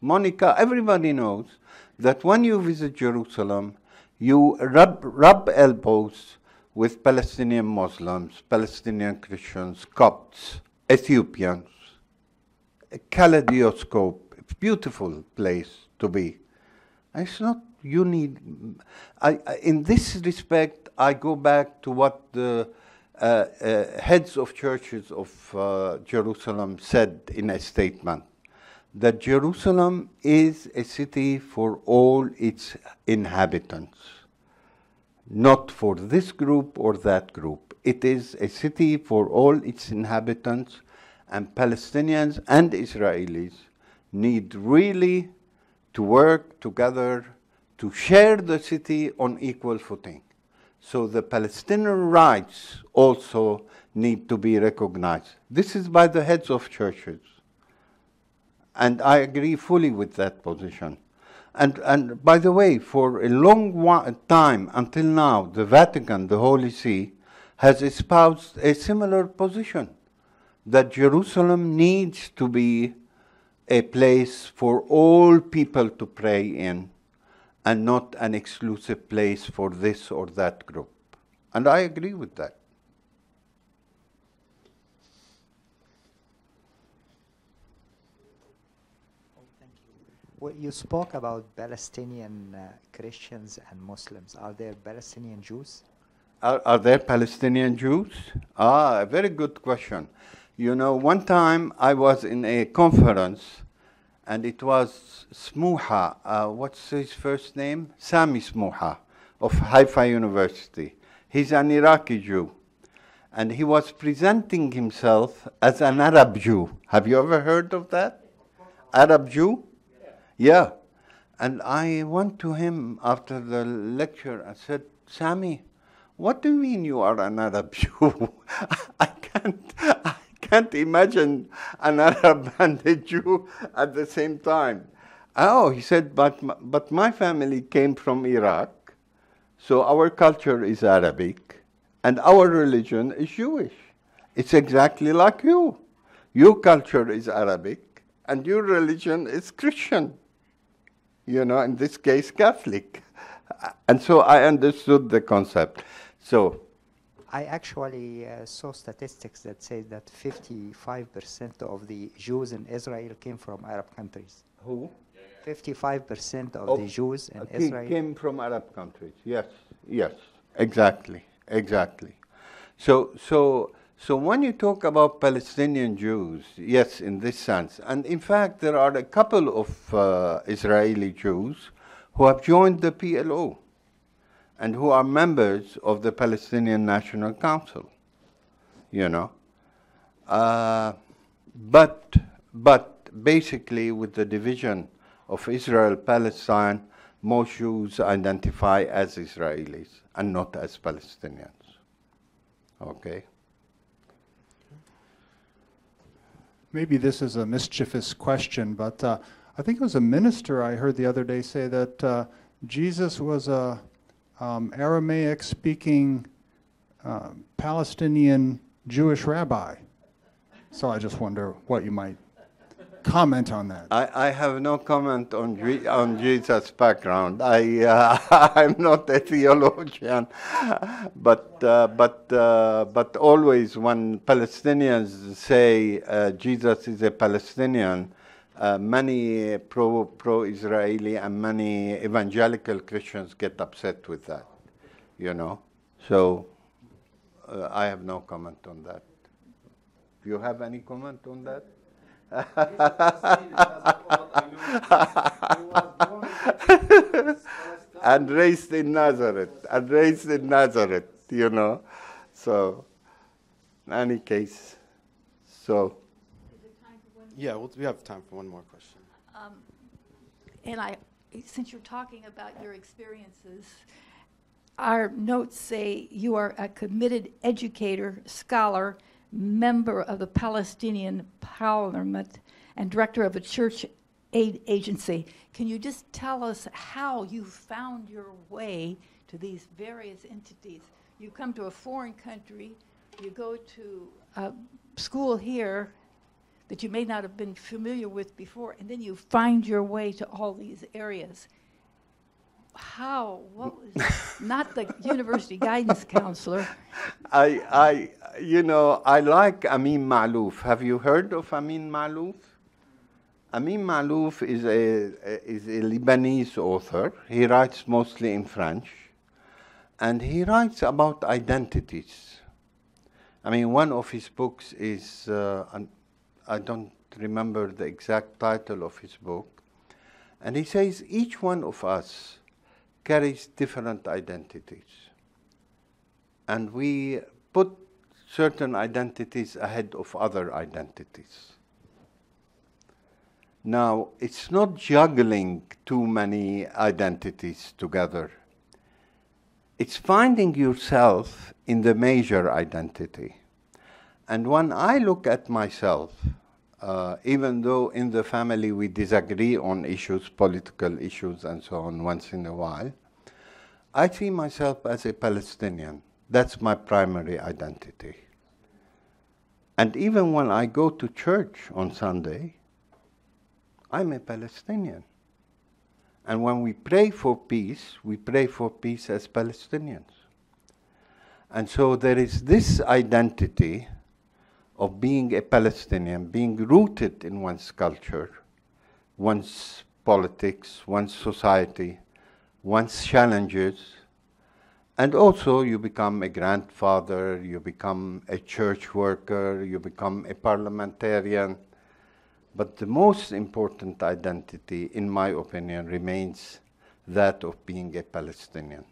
Monica, everybody knows that when you visit Jerusalem, you rub elbows with Palestinian Muslims, Palestinian Christians, Copts, Ethiopians, a kaleidoscope, beautiful place to be. It's not, you need, in this respect, I go back to what the heads of churches of Jerusalem said in a statement, that Jerusalem is a city for all its inhabitants, not for this group or that group. It is a city for all its inhabitants, and Palestinians and Israelis need really to work together to share the city on equal footing. So the Palestinian rights also need to be recognized. This is by the heads of churches. And I agree fully with that position. And by the way, for a long time until now, the Vatican, the Holy See, has espoused a similar position, that Jerusalem needs to be a place for all people to pray in, and not an exclusive place for this or that group. And I agree with that. Well, you spoke about Palestinian Christians and Muslims. Are there Palestinian Jews? Are there Palestinian Jews? A very good question. You know, one time I was in a conference, and it was Smuha, what's his first name? Sami Smuha of Haifa University. He's an Iraqi Jew, and he was presenting himself as an Arab Jew. Have you ever heard of that? Arab Jew? Yeah. And I went to him after the lecture and said, Sami, what do you mean you are an Arab Jew? I can't imagine an Arab and a Jew at the same time. Oh, he said, but my family came from Iraq, so our culture is Arabic, and our religion is Jewish. It's exactly like you. Your culture is Arabic, and your religion is Christian. You know, in this case, Catholic. And so I understood the concept. So I actually saw statistics that say that 55% of the Jews in Israel came from Arab countries. Who? 55% of the Jews in Israel came from Arab countries. Yes, yes, exactly. So when you talk about Palestinian Jews, yes, in this sense, and in fact there are a couple of Israeli Jews who have joined the PLO and who are members of the Palestinian National Council, you know. But basically with the division of Israel-Palestine, most Jews identify as Israelis and not as Palestinians, okay? Maybe this is a mischievous question, but I think it was a minister I heard the other day say that Jesus was a Aramaic-speaking Palestinian Jewish rabbi. So I just wonder what you might comment on that. I have no comment on Jesus' background. I'm not a theologian, but always when Palestinians say Jesus is a Palestinian, many pro-Israeli and many evangelical Christians get upset with that, you know. So I have no comment on that. Do you have any comment on that? And raised in Nazareth, you know. So, in any case, so. Yeah, we have time for one more question. And since you're talking about your experiences, our notes say you are a committed educator, scholar, member of the Palestinian Parliament, and director of a church aid agency. Can you just tell us how you found your way to these various entities? You come to a foreign country, you go to a school here that you may not have been familiar with before, and then you find your way to all these areas. How? What was not the university guidance counselor? I like Amin Maalouf. Have you heard of Amin Maalouf? Amin Maalouf is a Lebanese author. He writes mostly in French, and he writes about identities. I mean, one of his books is, I don't remember the exact title of his book, and he says each one of us carries different identities. And we put certain identities ahead of other identities. Now, it's not juggling too many identities together. It's finding yourself in the major identity. And when I look at myself, even though in the family we disagree on issues, political issues and so on once in a while, I see myself as a Palestinian. That's my primary identity. And even when I go to church on Sunday, I'm a Palestinian. And when we pray for peace as Palestinians. And so there is this identity of being a Palestinian, being rooted in one's culture, one's politics, one's society, one's challenges, and also you become a grandfather, you become a church worker, you become a parliamentarian. But the most important identity, in my opinion, remains that of being a Palestinian.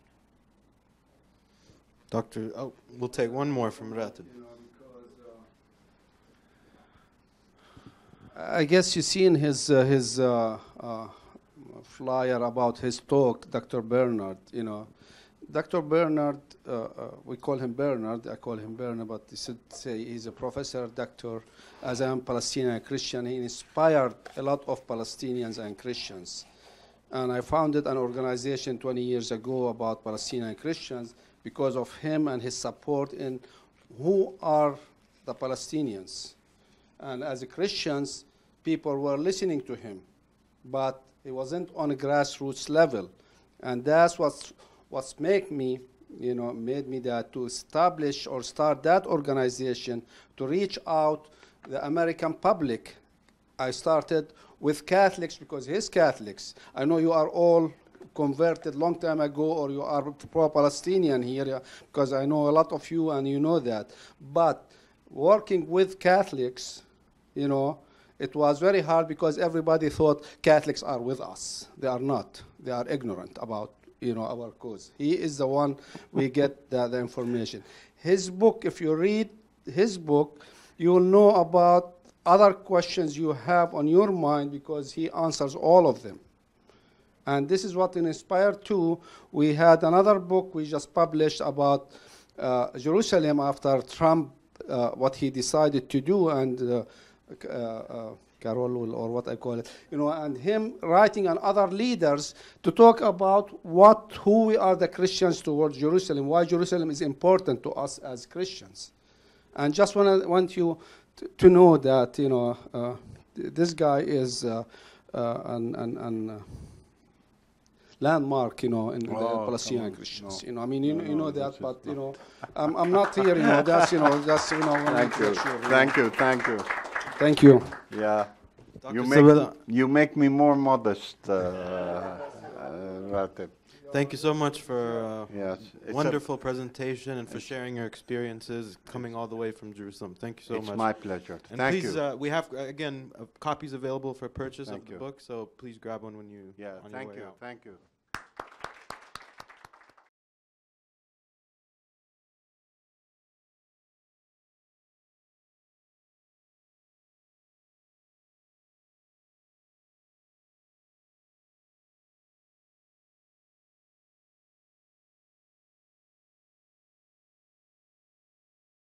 Doctor, we'll take one more from Ratib. I guess you see in his flyer about his talk, Dr. Bernard, Dr. Bernard, we call him Bernard, I call him Bernard, but he should say he's a professor, doctor, as I am Palestinian Christian. He inspired a lot of Palestinians and Christians. And I founded an organization 20 years ago about Palestinian Christians because of him and his support in who are the Palestinians. And as Christians, people were listening to him, but it wasn't on a grassroots level. And that's what's made me that to establish or start that organization to reach out the American public. I started with Catholics because he's Catholics. I know you are all converted long time ago, or you are pro-Palestinian here, because I know a lot of you and you know that. But working with Catholics, it was very hard because everybody thought Catholics are with us. They are not. They are ignorant about our cause. He is the one we get the information. His book, if you read his book, you will know about other questions you have on your mind because he answers all of them. And this is what inspired too. We had another book we just published about Jerusalem after Trump, what he decided to do, and Carol, or what I call it, and him writing on other leaders to talk about who we are the Christians towards Jerusalem, why Jerusalem is important to us as Christians. And just want you to know that, this guy is an landmark, in the Palestinian Christians. No. You know that, but I'm not here. That's that's Thank you. Thank you. Yeah, Dr. Sabella, you make me more modest, Ratib. thank you so much for Yes, a wonderful presentation and for sharing your experiences coming all the way from Jerusalem. Thank you so much. It's my pleasure. And Thank please, you. we have, again, copies available for purchase Thank of the you. book, so please grab one when you on your way out. Thank you.